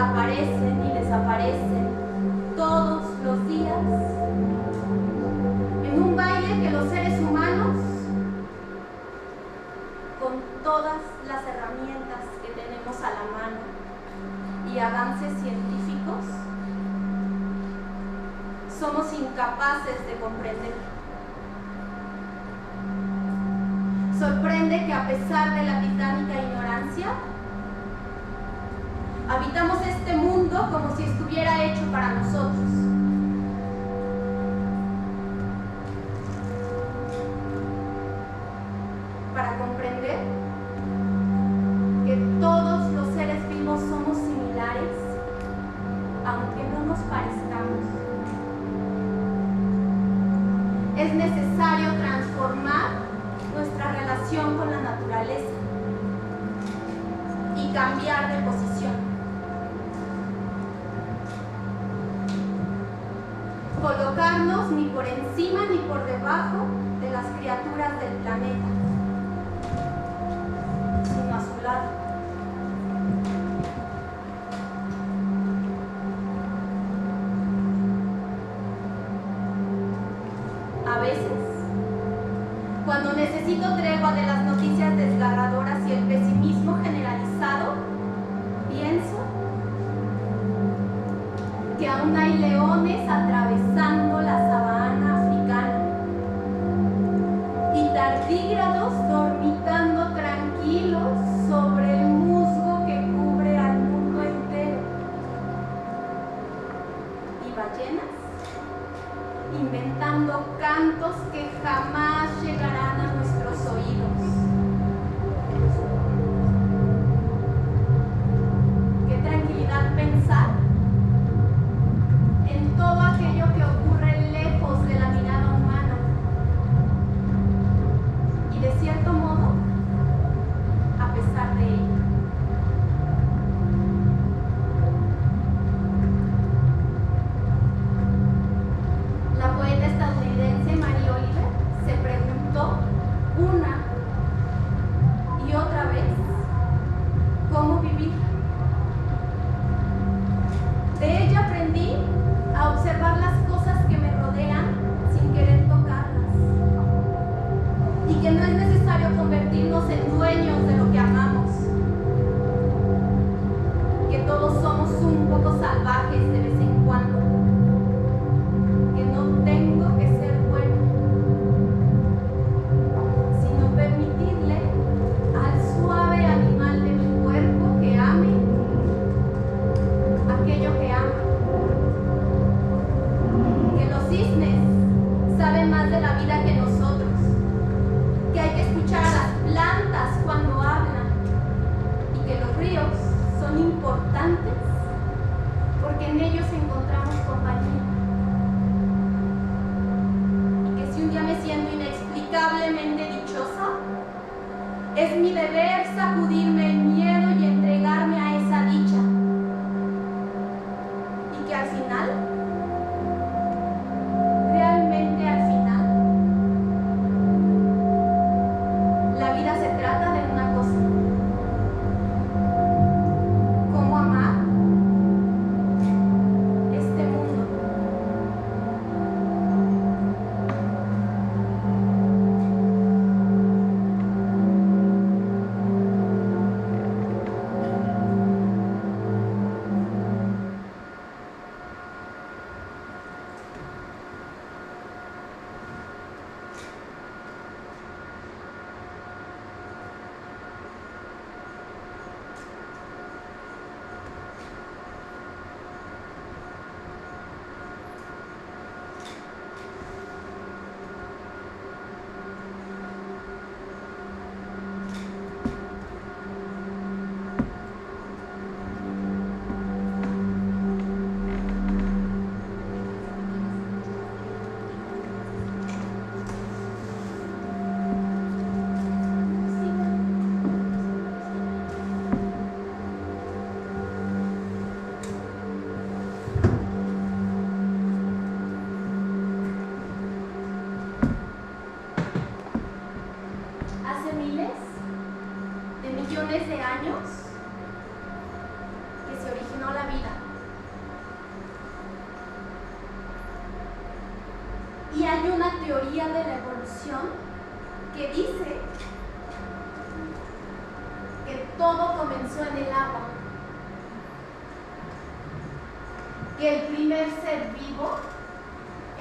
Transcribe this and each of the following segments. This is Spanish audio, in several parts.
aparecen y desaparecen todos los días en un baile que los seres humanos, con todas las herramientas que tenemos a la mano y avances científicos, somos incapaces de comprender. Sorprende que a pesar de la titánica ignorancia, habitamos este mundo como si estuviera hecho para nosotros. Para comprender que todos los seres vivos somos similares, aunque no nos parezcamos, es necesario transformar nuestra relación con la naturaleza y cambiar de posición. Colocarnos ni por encima ni por debajo de las criaturas del planeta, sino a su lado. A veces, cuando necesito tregua de las noticias desgarradoras y el pesimismo generalizado, pienso que aún hay leones atravesando la sabana africana y tardígrados dormitando tranquilos sobre el musgo que cubre al mundo entero, y ballenas inventando cantos que jamás llegarán a nuestros oídos. Qué tranquilidad pensar en todo aquello que ocurre lejos de la mirada humana y, de cierto modo, a pesar de ello. La poeta estadounidense Mary Oliver se preguntó una y otra vez cómo vivir. De ella aprendí a observar las cosas que me rodean sin querer tocarlas, y que no es necesario convertirnos en dueños de lo que amamos, que todos somos un poco salvajes de vez en cuando, que no tengo que ser bueno, sino permitirle al suave animal de mi cuerpo que ame aquello que ama. Que los cisnes saben más de la vida que nosotros, que hay que escuchar a las plantas cuando hablan, y que los ríos son importantes porque en ellos encontramos compañía. Y que si un día me siento inexplicablemente dichosa, es mi deber sacudirme el miedo y entregarme a esa dicha. Y que al final, realmente al final, la vida se trata de una cosa: cómo amar este mundo. que se originó la vida. Y hay una teoría de la evolución que dice que todo comenzó en el agua, que el primer ser vivo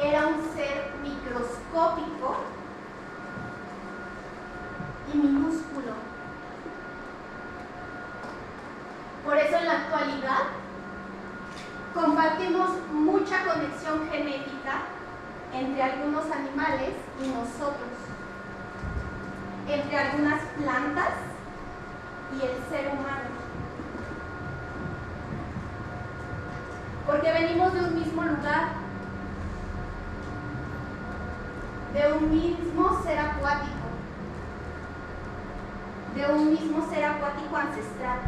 era un ser microscópico y minúsculo. Por eso en la actualidad compartimos mucha conexión genética entre algunos animales y nosotros, entre algunas plantas y el ser humano, porque venimos de un mismo lugar, de un mismo ser acuático, ancestral.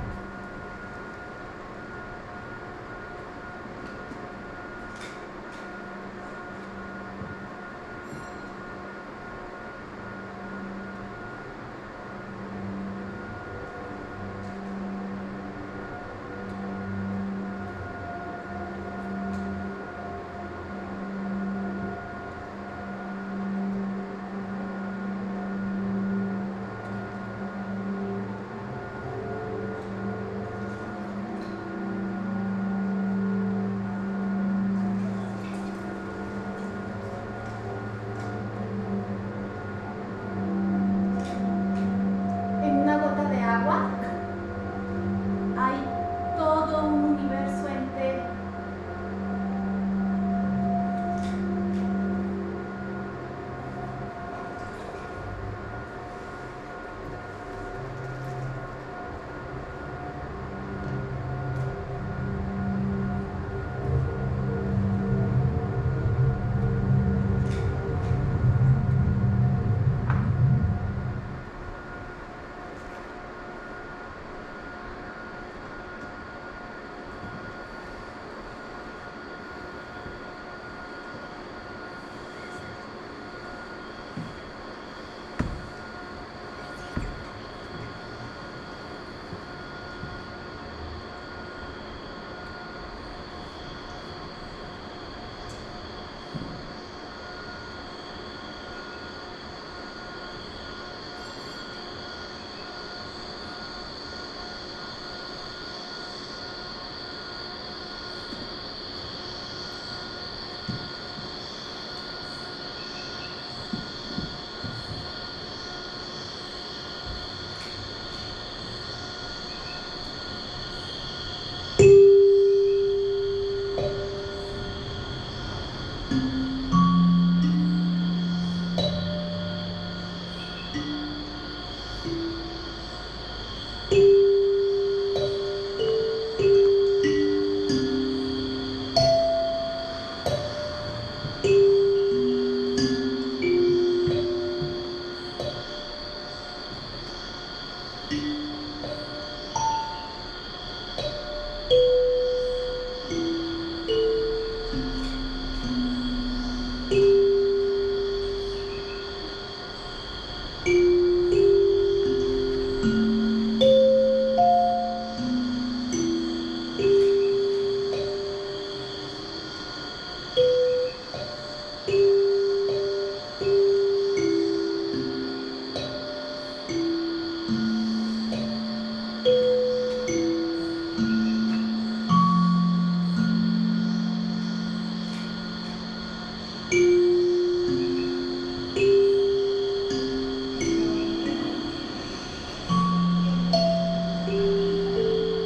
Hay todo un universo entero.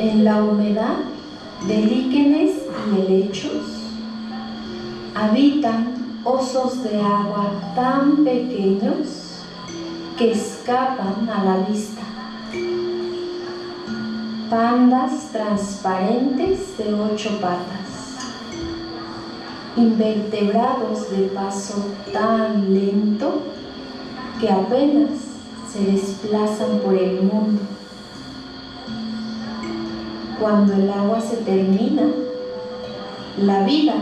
En la humedad de líquenes y helechos habitan osos de agua tan pequeños que escapan a la vista. Pandas transparentes de 8 patas, invertebrados de paso tan lento que apenas se desplazan por el mundo. Cuando el agua se termina, la vida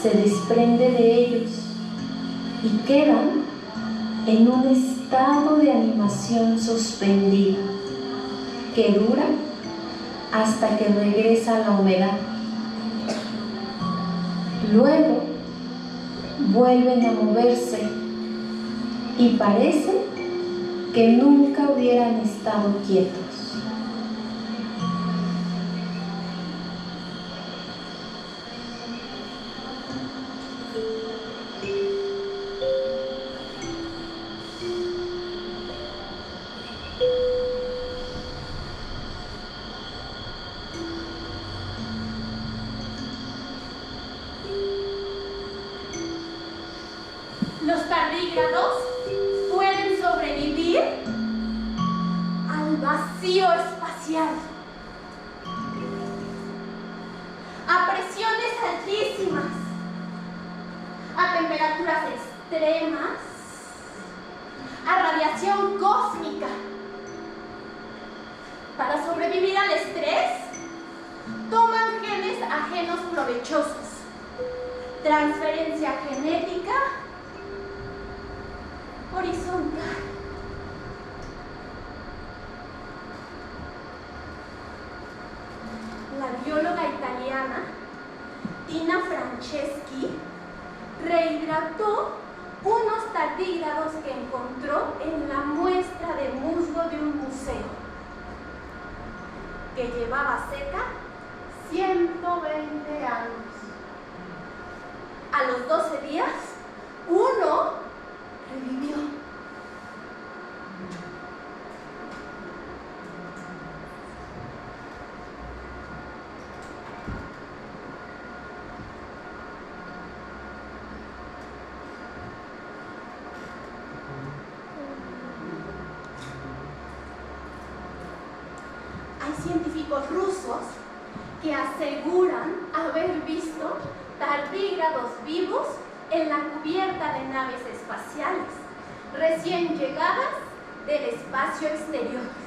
se desprende de ellos y quedan en un estado de animación suspendida que dura hasta que regresa la humedad. Luego vuelven a moverse y parece que nunca hubieran estado quietos. Los tardígrados pueden sobrevivir al vacío espacial, a presiones altísimas, a temperaturas extremas, a radiación cósmica. Para sobrevivir al estrés, toman genes ajenos provechosos, transferencia genética horizontal. La bióloga italiana Tina Franceschi rehidrató unos tardígrados que encontró en la muestra de musgo de un museo, que llevaba seca 120 años. A los 12 días, uno revivió. Hay científicos rusos que aseguran haber visto tardígrados vivos en la cubierta de naves espaciales recién llegadas del espacio exterior.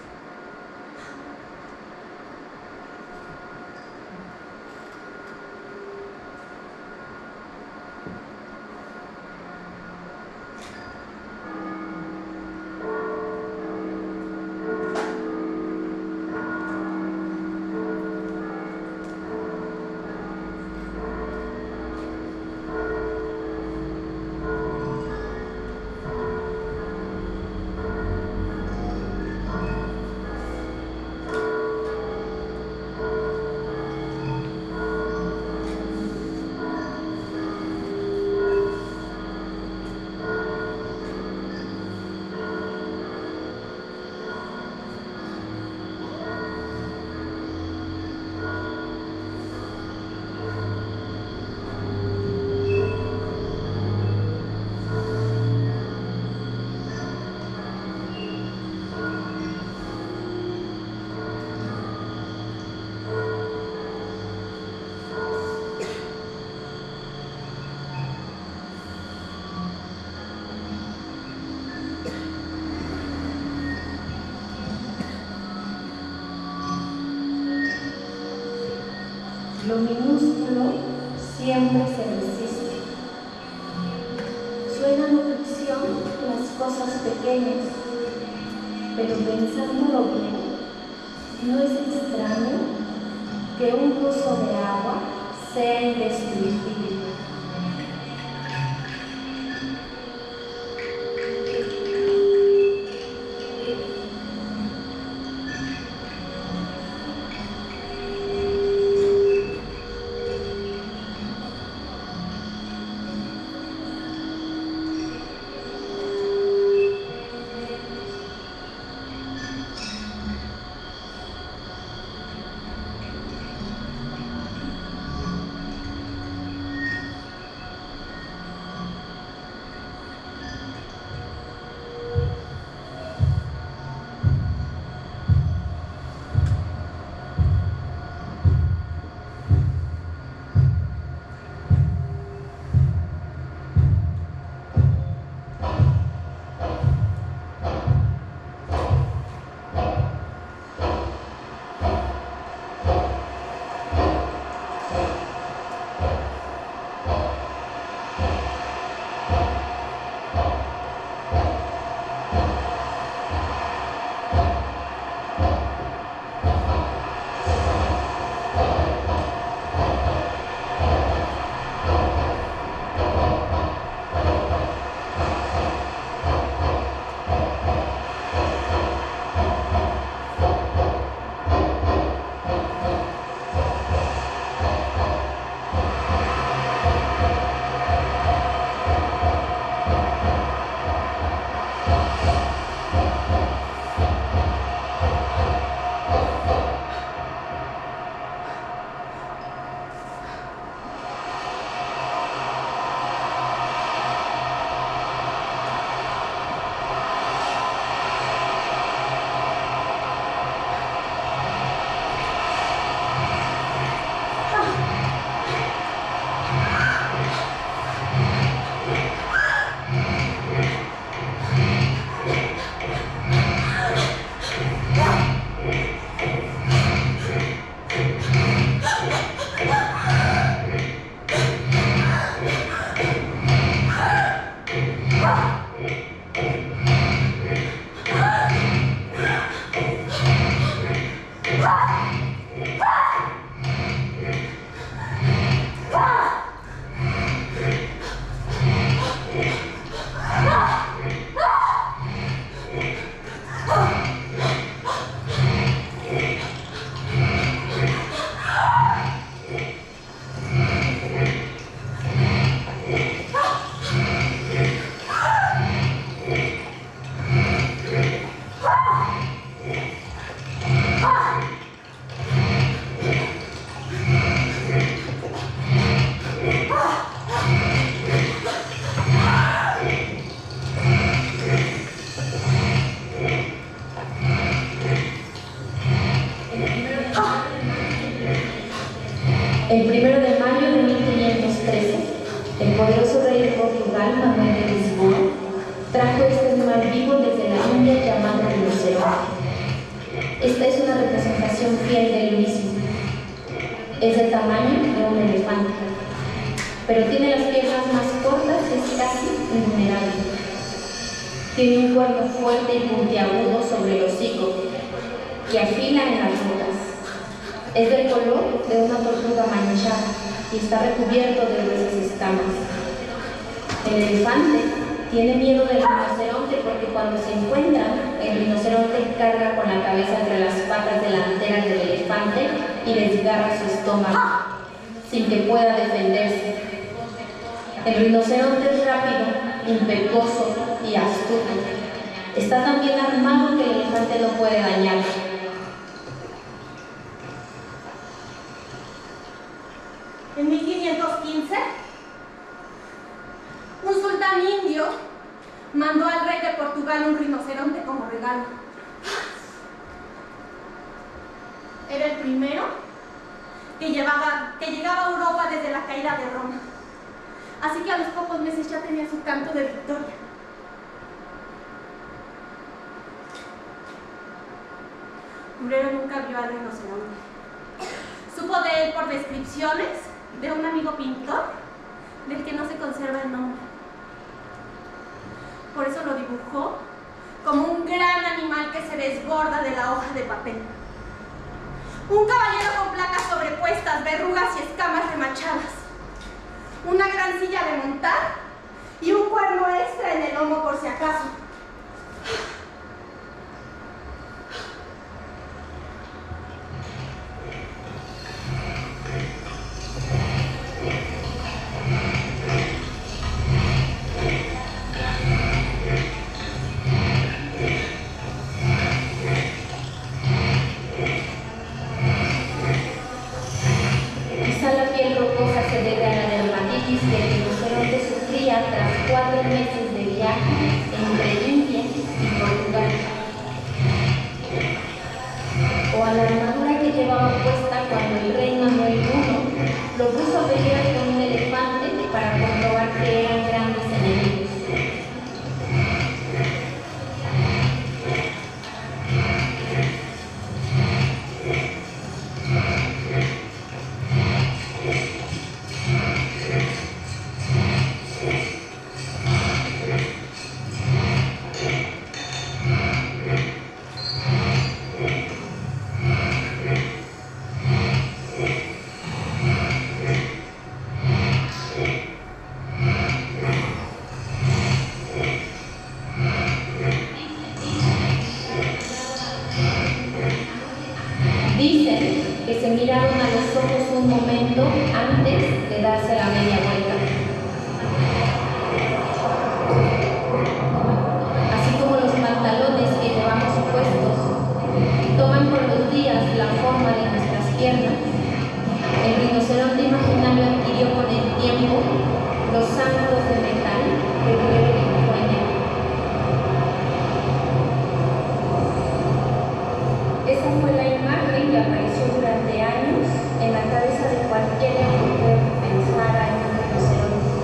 Lo minúsculo siempre se resiste. Suenan ficción las cosas pequeñas, pero pensándolo bien, no es extraño que un pozo de agua sea indestructible. El 1 de mayo de 1513, el poderoso rey de Portugal, Manuel de Lisboa, trajo este animal vivo desde la India llamado rinoceronte. Esta es una representación fiel del mismo. Es del tamaño de un elefante, pero tiene las piernas más cortas y es casi invulnerable. Tiene un cuerno fuerte y puntiagudo sobre el hocico, que afila en las rutas. Es del color de una tortuga manchada y está recubierto de gruesas escamas. El elefante tiene miedo del rinoceronte porque cuando se encuentran, el rinoceronte carga con la cabeza entre las patas delanteras del elefante y desgarra su estómago, sin que pueda defenderse. El rinoceronte es rápido, impetuoso y astuto. Está tan bien armado que el elefante no puede dañarlo. En 1515, un sultán indio mandó al rey de Portugal un rinoceronte como regalo. Era el primero que llegaba a Europa desde la caída de Roma. Así que a los pocos meses ya tenía su canto de victoria. Umbrero nunca vio al rinoceronte. Supo de él por descripciones de un amigo pintor del que no se conserva el nombre. Por eso lo dibujó como un gran animal que se desborda de la hoja de papel. Un caballero con placas sobrepuestas, verrugas y escamas remachadas. Una gran silla de montar y un cuerno extra en el lomo por si acaso. Tras 4 meses de viaje entre India y Portugal, o a la armadura que llevaba puesta cuando el rey Manuel I lo puso a pelear con un elefante para comprobar que eran grandes enemigos. Dicen que se miraron a los ojos un momento antes de darse la media vuelta. Así como los pantalones que llevamos puestos toman por los días la forma de nuestras piernas, el rinoceronte imaginario adquirió con el tiempo los ángulos de metal que Umbrero dibujó en él. Esa fue la imagen que apareció durante años en la cabeza de cualquier mujer que pensara en un rinoceronte.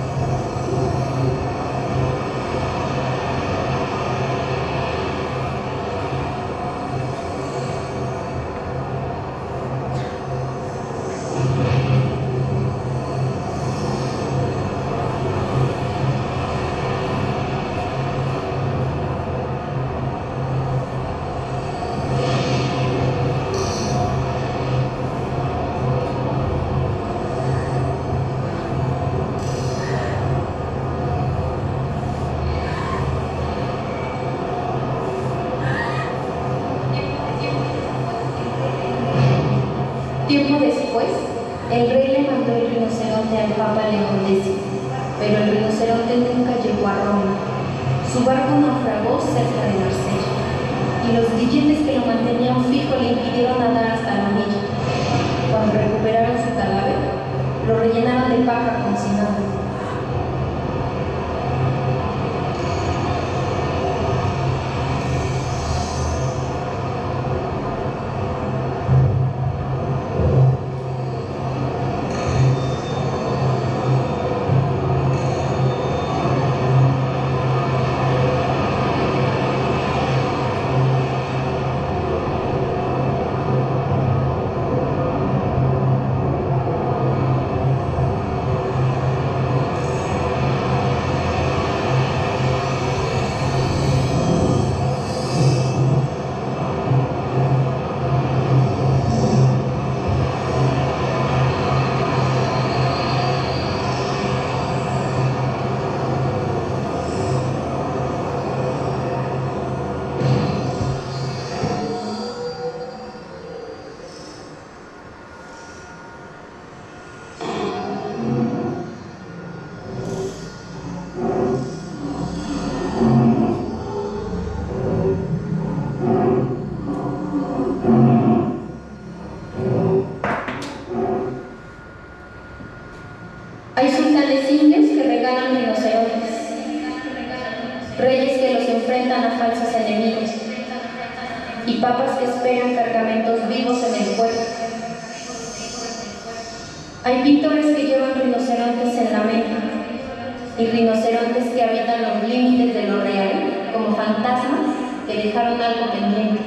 El rey le mandó el rinoceronte al Papa León X, pero el rinoceronte nunca llegó a Roma. Su barco naufragó cerca de Marsella, y los grilletes que lo mantenían fijo le impidieron nadar hasta la orilla. Cuando recuperaron su cadáver, lo rellenaron de paja como si nada. Hay sultanes indios que regalan rinocerontes, reyes que los enfrentan a falsos enemigos y papas que esperan cargamentos vivos en el pueblo. Hay pintores que llevan rinocerontes en la mente y rinocerontes que habitan los límites de lo real como fantasmas que dejaron algo pendiente.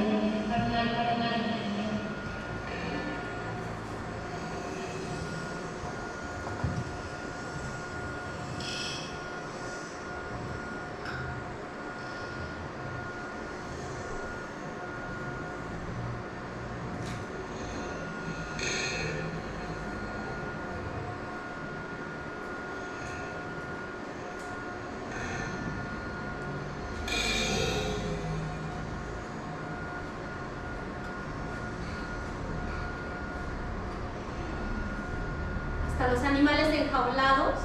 Hasta los animales enjaulados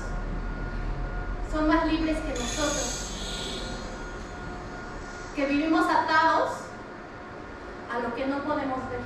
son más libres que nosotros, que vivimos atados a lo que no podemos ver.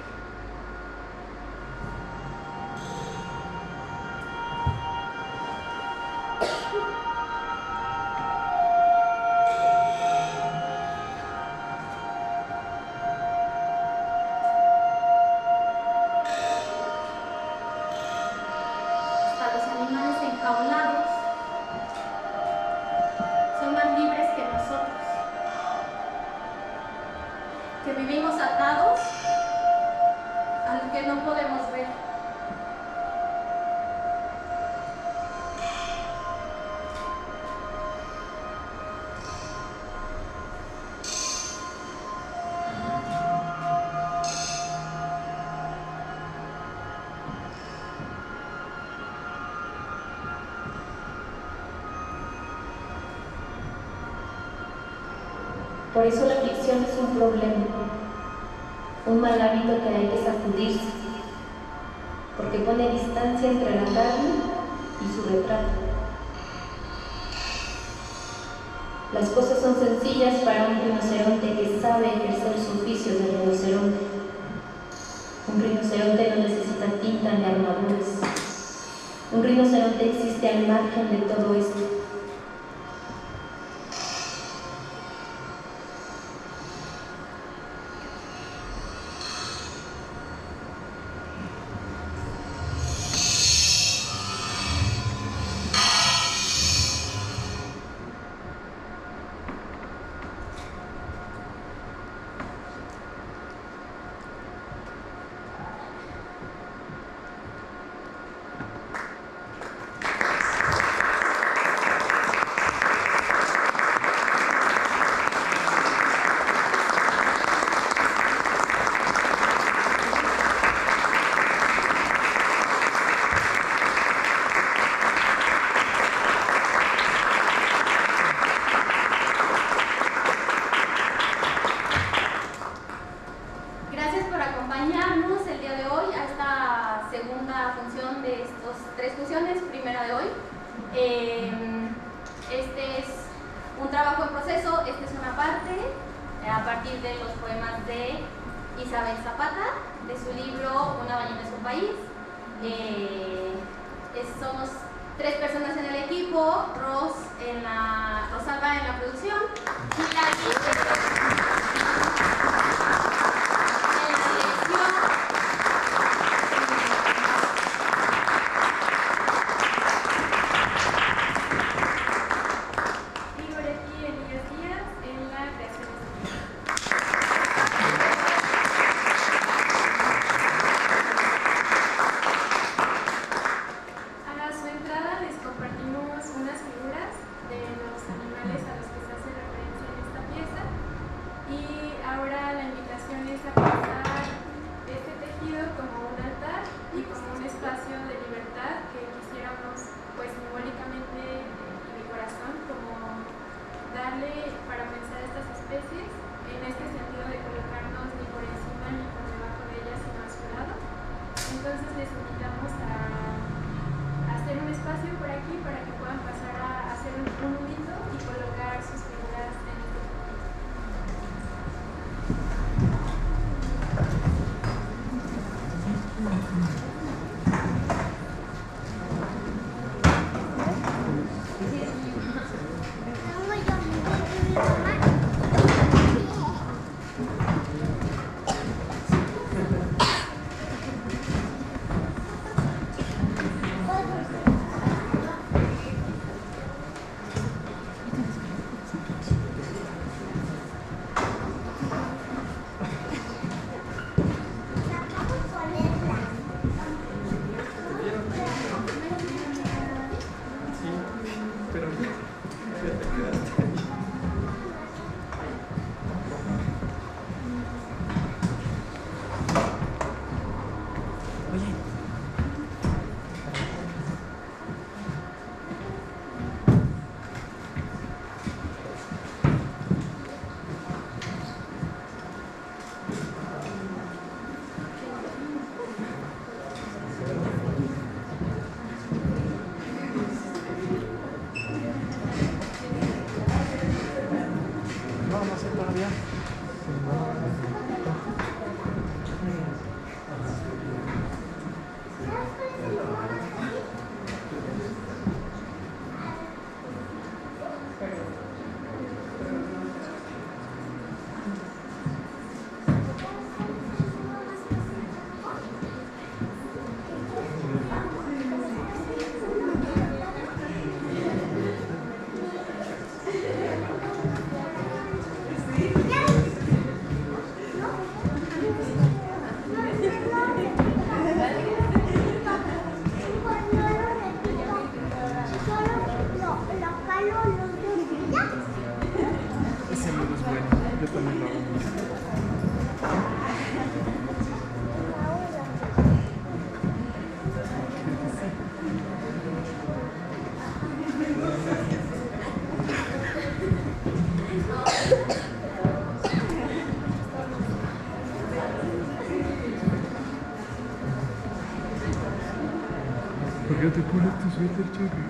Que vivimos atados a lo que no podemos ver. Por eso la aflicción es un problema, un mal hábito que hay que sacudirse, porque pone distancia entre la carne y su retrato. Las cosas son sencillas para un rinoceronte que sabe ejercer su oficio de rinoceronte. Un rinoceronte no necesita tinta ni armaduras. Un rinoceronte existe al margen de todo esto. segunda función de estas 3 funciones, primera de hoy. Este es un trabajo en proceso, esta es una parte a partir de los poemas de Isabel Zapata, de su libro Una ballena es un país. Somos 3 personas en el equipo, Rosalba en la producción, Hilary en la dirección, y Goretti Elías Díaz en la creación. A su entrada les compartimos unas figuras de los animales a los que se hace referencia en esta pieza, y ahora la invitación es a pensar este tejido como un altar y como un espacio de libertad que quisiéramos, pues simbólicamente y de corazón, como darle para pensar estas especies en este sentido de colocarnos ni por encima ni por debajo de ellas, sino a su lado. Entonces les invitamos a hacer un espacio por aquí para que puedan pasar a hacer un nudito y colocar sus figuras en este tejido. ¿Por qué te pones tu suéter, Choque?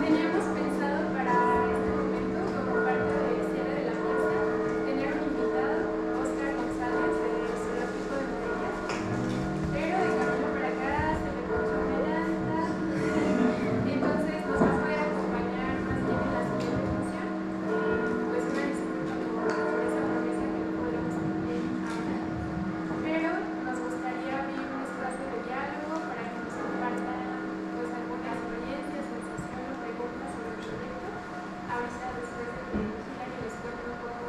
Teníamos pensado para este momento, como parte del cierre de la pieza, tener un invitado, Óscar González, del Zoológico de Morelia, pero de camino para acá se le cortó una llanta, entonces nos va a poder acompañar más bien en la siguiente función. Pues una disculpa por esa promesa que no podemos cumplir ahora, pero nos gustaría abrir un espacio de diálogo para que nos compartan pues alguna experiencia, sensación o preguntas sobre el proyecto. Ahorita después de que Hilary les cuente un poco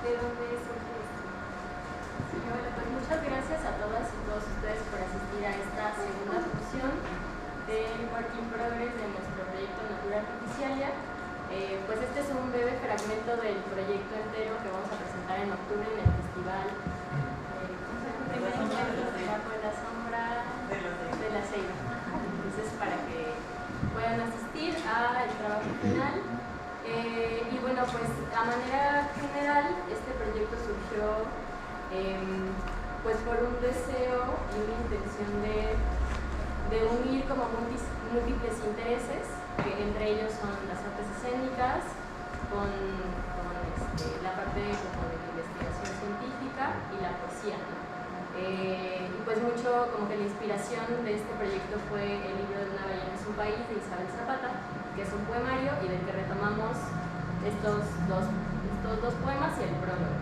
de dónde surge esto. Bueno, pues muchas gracias a todas y todos ustedes por asistir a esta segunda función del Work in Progress de nuestro proyecto Natura Artificialia. Pues este es un breve fragmento del proyecto entero que vamos a presentar en octubre en el Festival surgió pues por un deseo y una intención de unir como múltiples intereses, que entre ellos son las artes escénicas, con la parte como de la investigación científica y la poesía, ¿no? Y pues mucho como que la inspiración de este proyecto fue el libro de Una ballena es un país de Isabel Zapata, que es un poemario y del que retomamos estos dos poemas y el prólogo.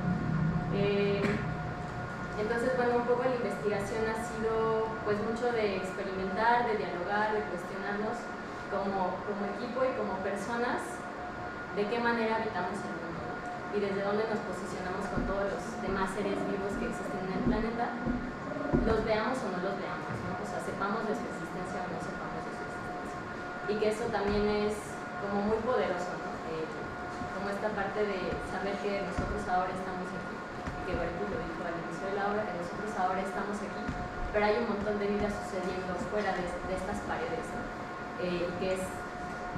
Entonces, bueno, un poco la investigación ha sido pues mucho de experimentar, de dialogar, de cuestionarnos como equipo y como personas de qué manera habitamos el mundo, ¿no? Y desde dónde nos posicionamos con todos los demás seres vivos que existen en el planeta, los veamos o no los veamos, ¿no? O sea, sepamos de su existencia o no sepamos de su existencia. Y que eso también es como muy poderoso, ¿no? Como esta parte de saber que nosotros ahora estamos aquí, y que Berti lo dijo al inicio de la obra, que nosotros ahora estamos aquí, pero hay un montón de vida sucediendo fuera de estas paredes, ¿no? Y que es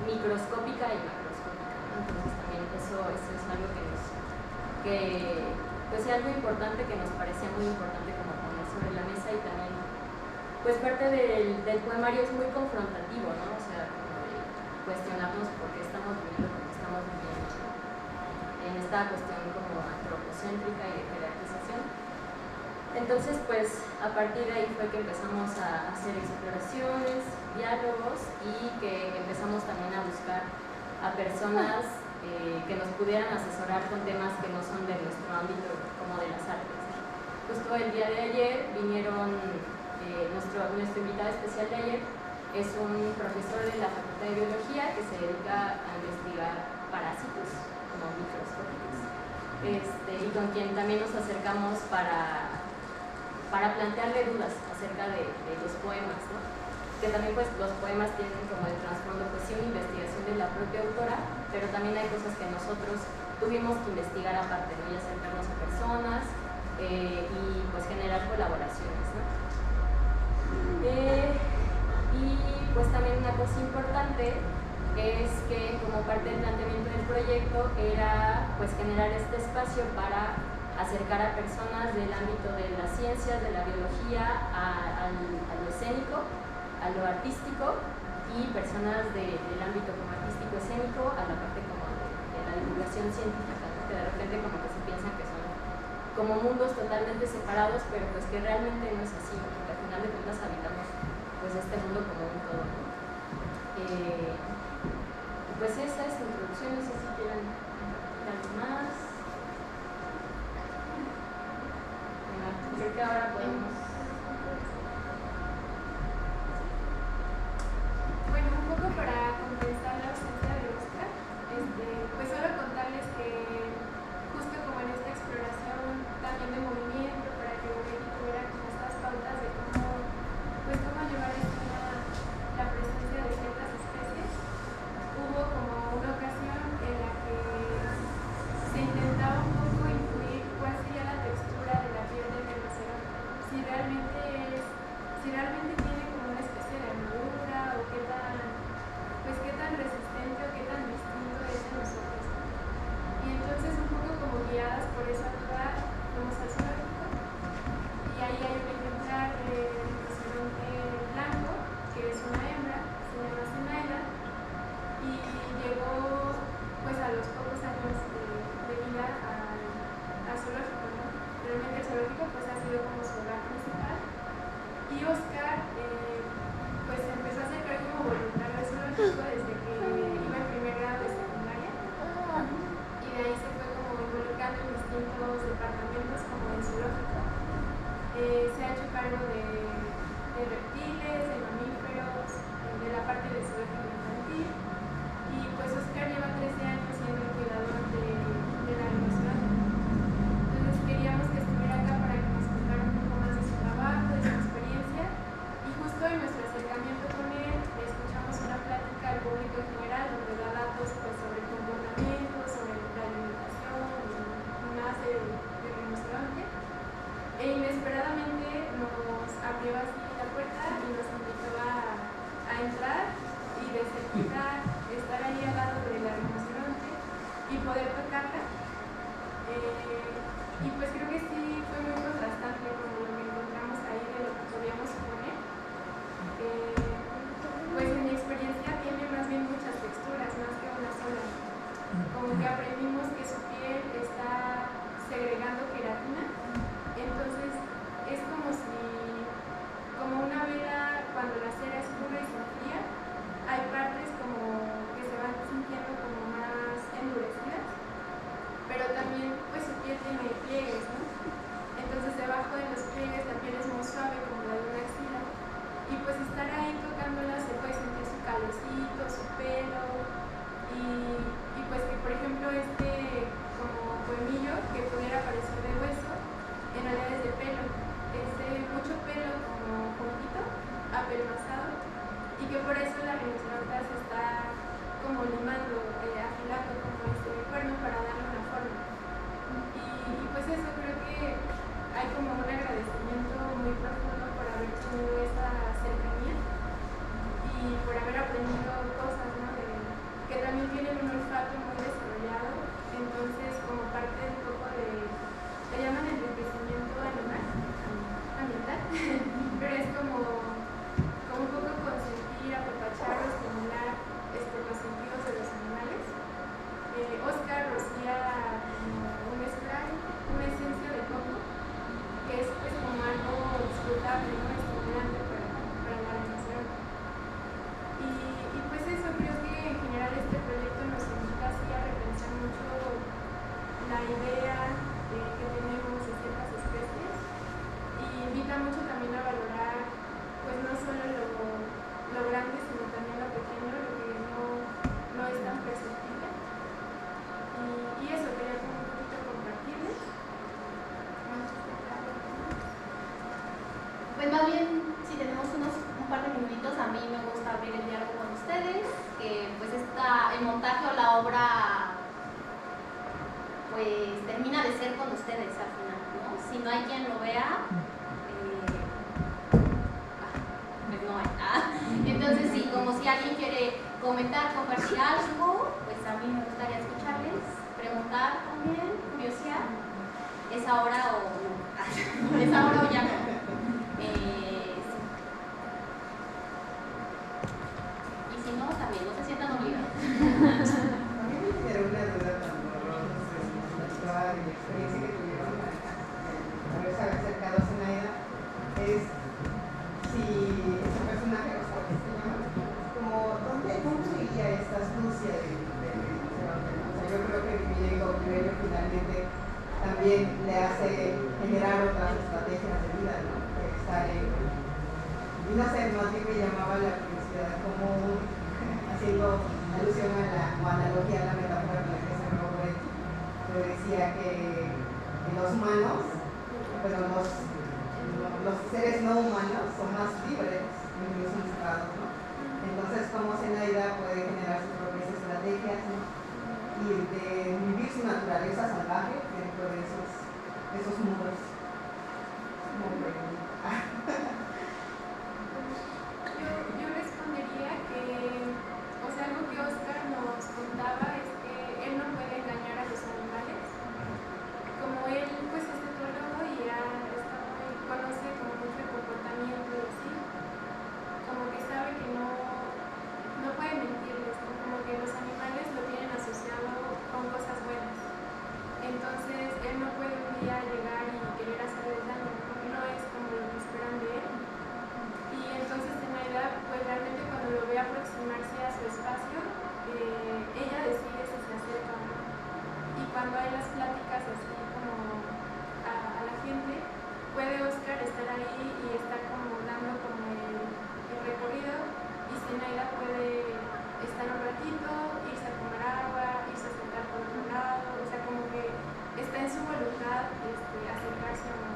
microscópica y macroscópica, ¿no? Entonces también eso es algo pues es algo importante que nos parecía muy importante como poner sobre la mesa, y también pues parte del poemario es muy confrontativo, ¿no? O sea, como de cuestionarnos por qué estamos viviendo como estamos viviendo, ¿no? En esta cuestión como antropocéntrica y de jerarquización. Entonces, pues a partir de ahí fue que empezamos a hacer exploraciones, diálogos, y que empezamos también a buscar a personas que nos pudieran asesorar con temas que no son de nuestro ámbito como de las artes. Justo el día de ayer vinieron, nuestro invitado especial de ayer es un profesor de la Facultad de Biología que se dedica a investigar parásitos como microscópicos, y con quien también nos acercamos para plantearle dudas acerca de los poemas, ¿no? Que también pues los poemas tienen como el trasfondo pues sí una investigación de la propia autora, pero también hay cosas que nosotros tuvimos que investigar aparte, ¿no? Y acercarnos a personas y pues generar colaboraciones, ¿no? Y pues también una cosa importante es que como parte del planteamiento del proyecto era pues generar este espacio para acercar a personas del ámbito de las ciencias, de la biología, a lo escénico, a lo artístico, y personas del ámbito como artístico escénico a la parte como de la divulgación científica, ¿no? Que de repente como que se piensan que son como mundos totalmente separados, pero pues que realmente no es así, porque al final de cuentas habitamos pues este mundo como un todo, ¿no? Pues esa es la introducción, no sé si quieren algo más. Creo que ahora podemos. Bueno, un poco para compensar la ausencia de Oscar, pues solo contarles que justo como en esta exploración también de movimiento, para que Betty tuviera como estas pautas de cómo llevar la presencia de ciertas especies, hubo como una ocasión en la que se intentaba un poco intuir cuál sería la textura de la piel del rinoceronte, si realmente tiene como una especie de armadura, o qué tan resistente o qué tan distinto es de nosotros. Y entonces un poco como guiadas por esa duda fuimos al zoológico, y ahí hay un ejemplar de rinoceronte blanco que es una hembra, se llama Zenaida, y llegó pues a los pocos años de vida al zoológico, ¿no? Realmente el zoológico pues ha sido como su hogar principal, y Oscar pues empezó a ser como voluntario del zoológico desde que iba en primer grado de secundaria, y de ahí se fue como involucrando en distintos departamentos como el zoológico. Se ha hecho cargo de reptiles, de mamíferos, de la parte de zoológico infantil, y pues Oscar lleva 13 años siendo el cuidador de la rinoceronte. Entonces queríamos que estuviera acá para que nos contara un poco más de su trabajo, de su experiencia, y justo en nuestro acercamiento con él escuchamos una plática al público en general donde da datos pues sobre el comportamiento, sobre la alimentación y más del rinoceronte. E inesperadamente nos abrió así la puerta y nos invitó a entrar y de cerquita estar ahí al lado de la rinoceronte y poder tocarla. Y pues creo como un agradecimiento muy profundo por haber tenido esa cercanía y por haber aprendido cosas, ¿no? Que también tienen un olfato muy desarrollado, entonces como parte un poco le llaman enriquecimiento ambiental, pero es como un poco consentir, apapachar o estimular los sentidos de los animales. Oscar rocía un spray, una esencia de coco, que es pues como algo disfrutable, ¿no? Estimulante para la relación. Y pues eso, creo que en general este proyecto nos invita así a repensar mucho la idea que tenemos de ciertas especies y invita mucho también a valorar pues no solo lo grande, sino también lo pequeño, lo que no es tan perceptible. Y eso quería como un poquito compartirles. Pues más bien, si tenemos un par de minutitos, a mí me gusta abrir el diálogo con ustedes, que pues el montaje o la obra pues termina de ser con ustedes al final, ¿no? Si no hay quien lo vea, pues no hay. Entonces sí, como si alguien quiere comentar, compartir algo, pues a mí me gustaría escucharles, preguntar también, curiosidad, ¿es ahora o no? ¿Es ahora o ya no? Y si no, también, no se sientan obligados. A mí me generó una duda cuando nos explicaba de la experiencia que tuvieron haberse acercado a Zenaida, es si ese personaje, o sea, que se llama, como, ¿cómo seguía esta astucia de o sea, yo creo que Vivir en cautiverio finalmente también le hace generar otras estrategias de vida, ¿no? Estar y no sé, más bien me llamaba la curiosidad como haciendo alusión a la analogía a la metáfora con la que se me pero decía que los humanos, pero los seres no humanos son más libres, incluso encerrados, ¿no? Entonces, cómo Zenaida puede generar sus propias estrategias, ¿no? Y de vivir su naturaleza salvaje dentro de esos muros. Yo respondería que, o sea, algo que Oscar nos contaba es que él no puede engañar a los animales. Como él pues es etólogo y conoce como mucho el comportamiento y así, como que sabe que no puede mentirles, ¿no? Como que los animales lo tienen asociado con cosas buenas. Entonces él no puede un día llegar y querer hacerles daño, porque no es como lo que esperan de él. Y entonces Zenaida, pues realmente cuando lo ve aproximarse a su espacio, ella decide si se acerca o no. Y cuando hay las pláticas así como a la gente, puede Oscar estar ahí y estar como dando como el recorrido y Zenaida puede estar un ratito, irse a tomar agua, irse a sentar por otro lado, o sea como que está en su voluntad acercarse o no.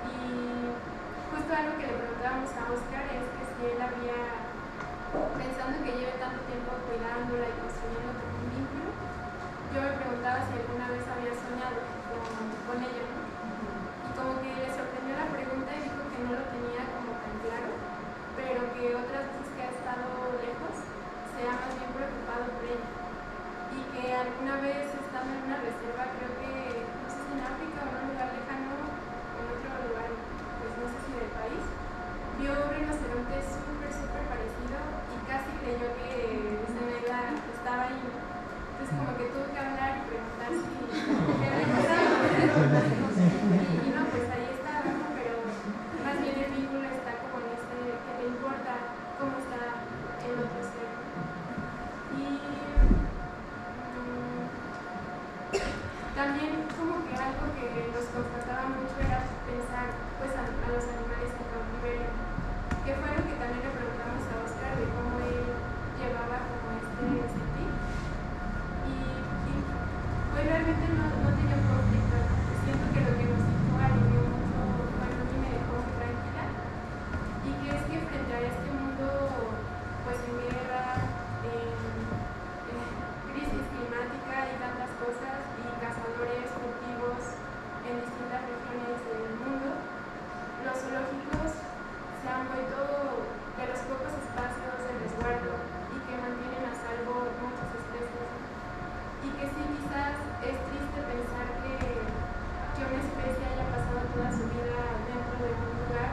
Y justo algo que le preguntábamos a Oscar es que si él había, pensando que lleve tanto tiempo cuidándola y construyendo como un vínculo, yo me preguntaba si alguna vez había soñado con ella, ¿no? Y como que le sorprendió la pregunta y dijo que no lo tenía como tan claro, pero que otras veces que ha estado lejos se ha más bien preocupado por ella. Y que alguna vez estando en una reserva, creo que, no sé si en África o en un lugar lejano, o en otro lugar, pues no sé si del país, vio un rinoceronte súper parecido y casi creyó que Zenaida estaba ahí. Entonces como que tuvo que hablar y preguntar si qué había pasado. su vida dentro de un lugar,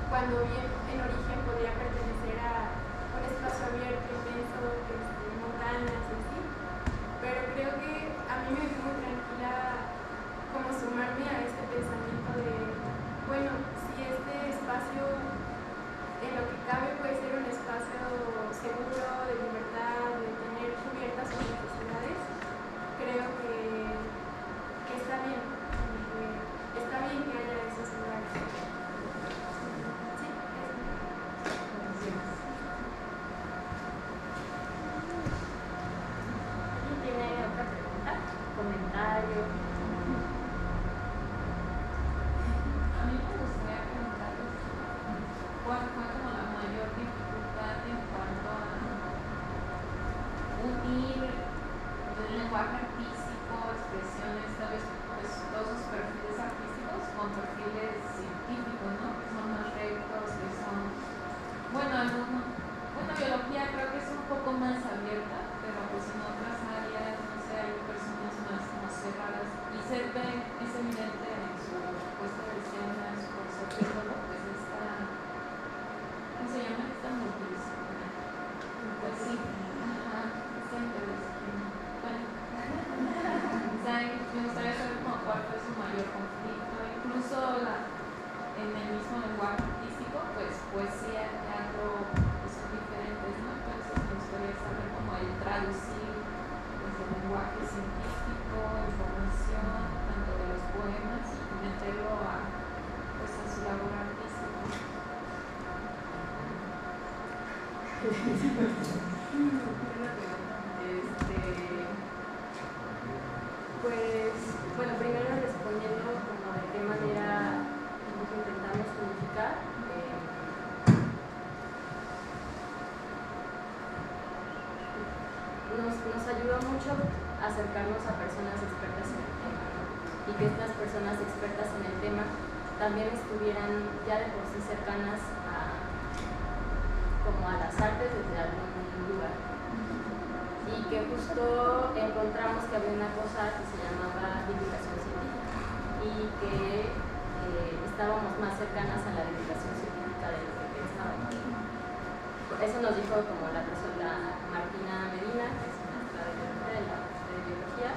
cuando bien en origen podría pertenecer a un espacio abierto, inmenso, montañas y así. Pero creo que a mí me dio muy tranquila como sumarme a este pensamiento de, bueno, si este espacio en lo que cabe puede ser un espacio seguro, de libertad, de tener cubiertas sus necesidades, creo que está bien, que haya esos lugares. Sí, ¿Alguien tiene otra pregunta? ¿Comentario? A mí me gustaría preguntarles cuál fue como la mayor dificultad en cuanto a unir el lenguaje artístico, expresiones, tal vez pues, todos sus perfiles artísticos con perfiles científicos, ¿no? Que son más rectos, que son, biología creo que es un poco más abierta, pero pues en otras áreas, no sé, hay personas más cerradas y se ve, es evidente en su puesta de escena, en su concepto, ¿no? Pues esta, ¿cómo se llama? Esta multidisciplina. Pues sí, ajá, esta interdisciplina. Bueno, o sea, me gustaría saber como cuál fue su mayor conflicto, incluso en el mismo lenguaje artístico, pues poesía, teatro, pues son diferentes, ¿no? Entonces me gustaría saber cómo el traducir desde el lenguaje científico, información, tanto de los poemas y meterlo a su labor artística. Pues, bueno, primero respondiendo como de qué manera intentamos unificar. Nos ayuda mucho acercarnos a personas expertas en el tema, ¿no? Y que estas personas expertas en el tema también estuvieran ya de por sí cercanas como a las artes desde algún lugar. Y que justo encontramos que había una cosa que se llamaba divulgación científica y que estábamos más cercanas a la divulgación científica de lo que pensábamos. Eso nos dijo como la persona Martina Medina, que es maestra de biología,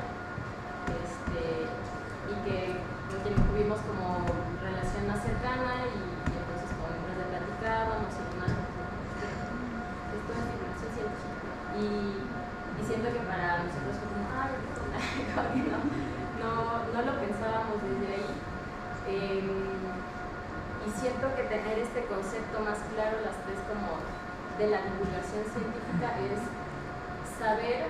y que con quien tuvimos como relación más cercana y entonces como mientras le platicábamos y demás, esto es divulgación científica. Y siento que para nosotros fue como, como que no lo pensábamos desde ahí. Y siento que tener este concepto más claro, las tres como de la divulgación científica, es saber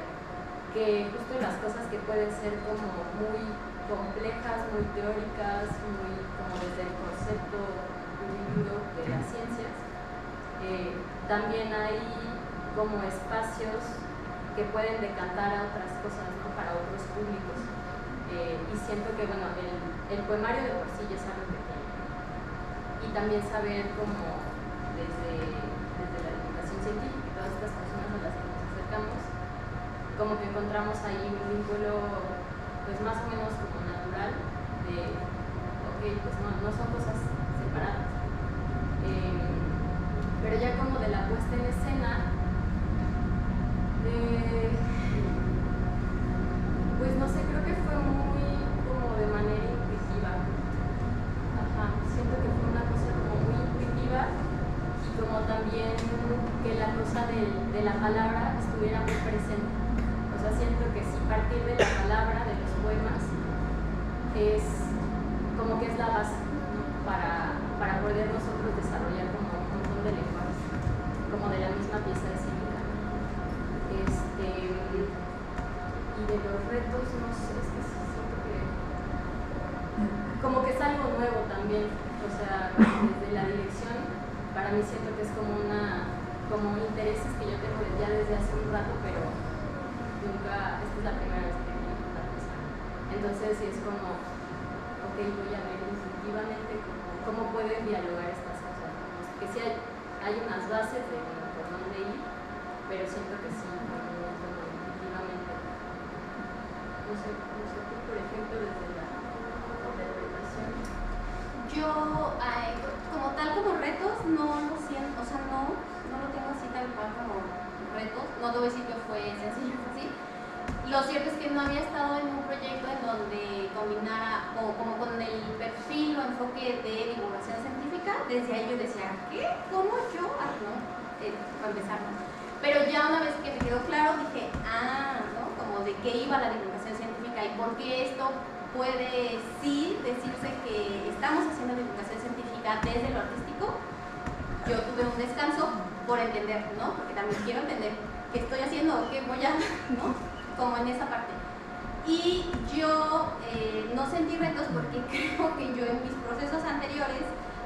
que justo las cosas que pueden ser como muy complejas, muy teóricas, muy como desde el concepto jurídico de las ciencias, también hay como espacios que pueden decantar a otras cosas, ¿no? Para otros públicos. Y siento que, bueno, el poemario de por sí ya es algo que tiene. Y también saber como desde la divulgación científica y todas estas personas a las que nos acercamos, como que encontramos ahí un vínculo pues más o menos como natural de, ok, pues no son cosas separadas. Pero ya como de la puesta en escena, pues no sé, creo que fue muy como de manera intuitiva. Ajá, siento que fue una cosa como muy intuitiva y como también que la cosa de la palabra estuviera muy presente. O sea, siento que si partir de la palabra, de los poemas, es como que es la base, ¿no? para poder nosotros desarrollar como un montón de lenguajes, como de la misma pieza escénica. Y de los retos, no sé, es que siento que como que es algo nuevo también, o sea, desde la dirección, para mí siento que es como intereses que yo tengo ya desde hace un rato, pero nunca, esta es la primera vez que viene a la mesa. Entonces sí es como, ok, voy a ver intuitivamente cómo pueden dialogar estas cosas, ¿no? Que sí hay unas bases de por dónde ir, pero siento que sí, intuitivamente. No sé, tú, por ejemplo, desde la interpretación. yo, como tal, como retos, no lo siento, o sea, no lo tengo así tal cual como retos. No te voy a decir que fue sencillo, así. Lo cierto es que no había estado en un proyecto en donde combinara, o como con el perfil o enfoque de divulgación científica. Desde ahí yo decía, ¿qué? ¿Cómo yo? No, para empezar, ¿no? Pero ya una vez que me quedó claro, dije, ¿no? Como de qué iba la divulgación científica y por qué esto puede sí decirse que estamos haciendo divulgación científica desde lo artístico. Yo tuve un descanso por entender, ¿no? Porque también quiero entender qué estoy haciendo, qué voy a, ¿no? Como en esa parte. Y yo no sentí retos porque creo que yo en mis procesos anteriores,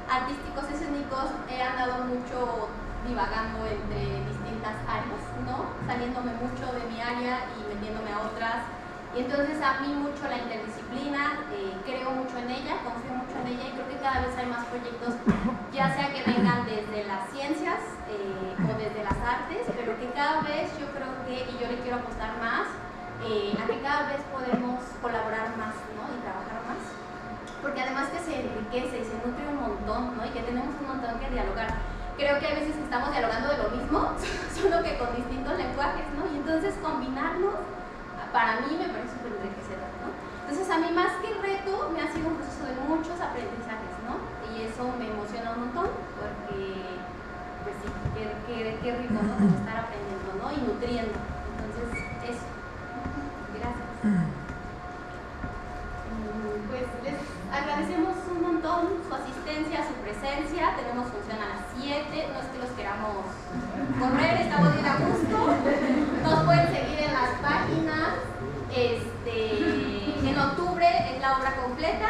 artísticos, escénicos, he andado mucho divagando entre distintas áreas, ¿no? Saliéndome mucho de mi área y metiéndome a otras. Y entonces a mí mucho la interdisciplina, creo mucho en ella, confío mucho en ella y creo que cada vez hay más proyectos, ya sea que vengan desde las ciencias o desde las artes, pero que cada vez yo creo que, y yo le quiero apostar más, a que cada vez podemos colaborar más, ¿no? Y trabajar más. Porque además que se enriquece y se nutre un montón, ¿no? Y que tenemos un montón que dialogar. Creo que hay veces que estamos dialogando de lo mismo, solo que con distintos lenguajes, ¿no? Y entonces combinarlos, para mí me parece súper enriquecedor, ¿no? Entonces a mí más que reto me ha sido un proceso de muchos aprendizajes, ¿no? Y eso me emociona un montón porque, pues sí, qué rico, ¿no? Como estar aprendiendo, ¿no? Y nutriendo. Entonces, eso. Gracias. Pues les agradecemos un montón su asistencia, su presencia. Tenemos función a las 7, no es que los queramos correr, estamos bien a gusto. Nos pueden seguir en las páginas. En octubre es la obra completa.